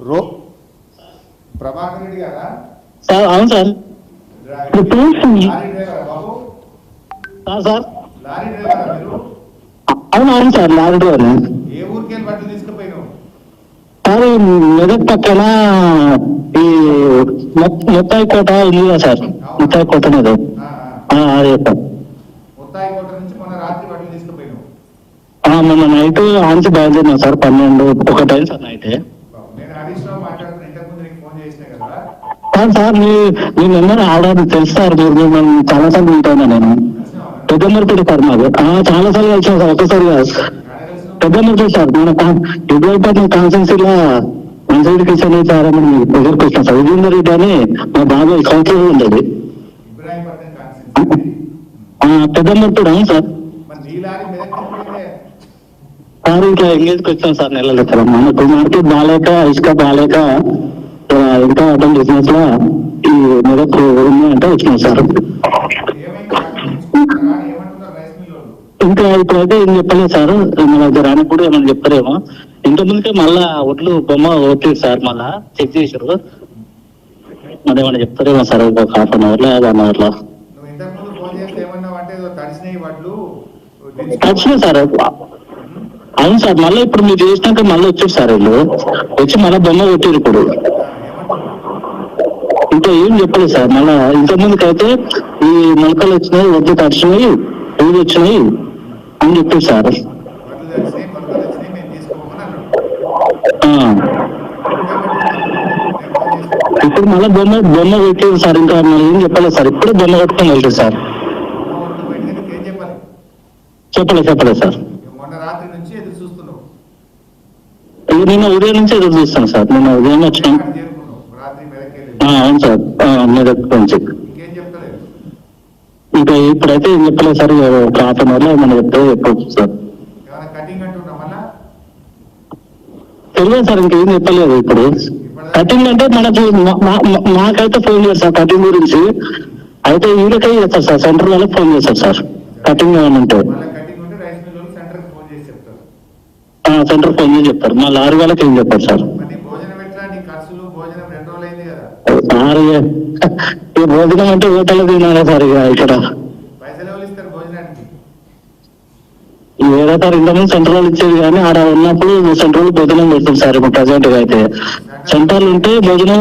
రో ప్రభాకర్ రెడ్డి గారా? సార్ అవును సార్. లారీ డ్రైవరా బాబు? సార్ లారీ డ్రైవరా మీరు? అవును సార్, లారీ డ్రైవర్. ఏ ఊరికి వెళ్ళి బట్టలు తీసుకుపోయినావు? సార్ మెదక్ పక్కన ఈ ముత్తాయి కోట ఉంది కదా సార్, ముత్తాయి కోట మీద అదే సార్. ముత్తాయి కోట నుంచి మొన్న రాత్రి బట్టలు తీసుకుపోయినావు? మొన్న నైట్ ఆంచి బయలుదేరినాం సార్, 12-1 అయింది సార్ నైట్. నేను హరీష్ రావు మాట్లాడుతున్నా, ఇంతకు ముందు నీకు ఫోన్ చేసినా కదా. సార్ మీ నెంబర్ ఆర్డర్ తెలుసు సార్, మీరు చాలా సార్లు ఉంటాను నేను. పెద్దమ్మరిపేట సార్ మాది, చాలా సార్లు కలిసాను సార్, ఒకసారి కాదు. పెద్దమ్మరిపేట సార్, మన ఇబ్రాహీంపట్నం కాన్స్టిట్యూన్సీలో మంచిరెడ్డి కిషన్ రెడ్డి సార్ అని దగ్గరికి వచ్చిన సార్. విజేందర్ రెడ్డి అని మా బాబాయ్ కౌన్సిలర్ ఉండేది. పెద్దమ్మరిపేట అవును సార్. సార్ ఇట్లా ఎంగేజ్కి వచ్చాం సార్, నెలలు సార్. మనకు మార్కెట్ బాగాలేక, ఇసుక బాగాలేక, ఇంకా అటెండ్ బిజినెస్ లో ఈ మెదక్ ఉంది అంటే వచ్చినాం సార్. ఇంకా ఇప్పుడైతే ఏం చెప్పలేదు సార్, మన దగ్గర రానికి కూడా ఏమన్నా చెప్తారేమో. ఇంత ముందుకే మళ్ళా ఒట్లు బొమ్మ ఓట్లేదు సార్, మళ్ళా చెక్ చేసారు. అదేమన్నా చెప్తారేమో సార్, ఒక ½ అవర్ లో 1 అవర్ లో తడిచినాయి సార్. అవును సార్, మళ్ళీ ఇప్పుడు మీరు చేసినాక మళ్ళీ వచ్చారు సార్, వీళ్ళు వచ్చి మళ్ళీ బొమ్మ కొట్టారు. ఇప్పుడు ఇంకా ఏం చెప్పలేదు సార్. మళ్ళా ఇంత ముందుకైతే ఈ మొలకలు వచ్చినాయి, వద్దు తడిచినాయి, పూలు వచ్చినాయి అని చెప్పారు సార్. ఇప్పుడు మళ్ళీ బొమ్మ పెట్టారు సార్, ఇంకా మళ్ళీ ఏం చెప్పలేదు సార్. ఇప్పుడే బొమ్మ కొట్టుకొని వెళ్తారు సార్. చెప్పలేదు సార్. నిన్న ఉదయం నుంచి ఎదురు చూస్తాను సార్, నిన్న ఉదయం వచ్చినాం. అవును సార్, మెదక్ నుంచి. ఇంకా ఇప్పుడైతే ఏం చెప్పలేదు సార్, ఒక ½ అవర్ లో మనం చెప్పవచ్చు సార్. తెలియదు సార్, ఇంకేం చెప్పలేదు. ఇప్పుడు కటింగ్ అంటే మనకి మాకైతే ఫోన్ చేస్తారు కటింగ్ గురించి. అయితే వీళ్ళకై చేస్తారు సార్, సెంటర్ వాళ్ళకి ఫోన్ చేస్తారు సార్ కటింగ్ ఏమంటే. సెంటర్ ఫోన్ చేసి చెప్తారు, మా లారీ వాళ్ళకి ఏం చెప్పారు సార్. ఈ భోజనం అంటే హోటల్ తినాలా సార్ ఇక ఇక్కడ ఏదో సార్. ఇంతకుముందు సెంటర్ వాళ్ళు ఇచ్చేది కానీ ఆడ ఉన్నప్పుడు సెంటర్ వాళ్ళు భోజనం పెడతారు సార్. ఇప్పుడు ప్రజెంట్ గా అయితే సెంటర్లు ఉంటే భోజనం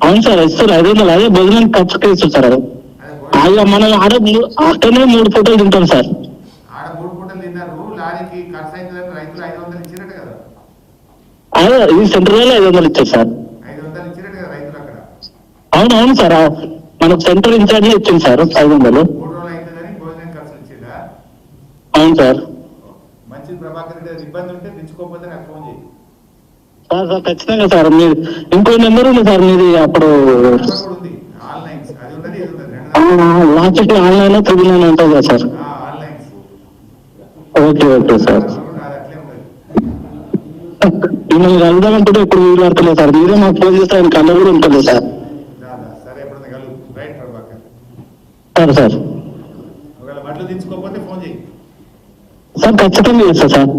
అవును సార్ ఇస్తారు, 500. అదే భోజనం ఖర్చుకే ఇస్తారు సార్. అయ్యా మనం ఆడ అక్కడనే 3 పూటలు తింటాం సార్. అదే ఈ సెంటర్ లో 500 ఇచ్చారు సార్. అవును సార్, మనకు సెంటర్ ఇన్ఛార్జ్ ఇచ్చింది సార్ 500. అవును సార్. సార్ ఖచ్చితంగా సార్. మీరు ఇంకో నెంబర్ ఉంది సార్ మీది, అప్పుడు వాట్సాప్ ఆన్లైన్ లో 399 ఉంటుంది కదా సార్. Okay sir. మిమ్మల్ని కలుద్దామంటే ఇప్పుడు వీలు పడతలేదు సార్. మీరే మాకు ఫోన్ చేస్తే ఆయన కళ్ళ కూడా ఉంటుంది సార్. సార్ ఖచ్చితంగా చేస్తా సార్.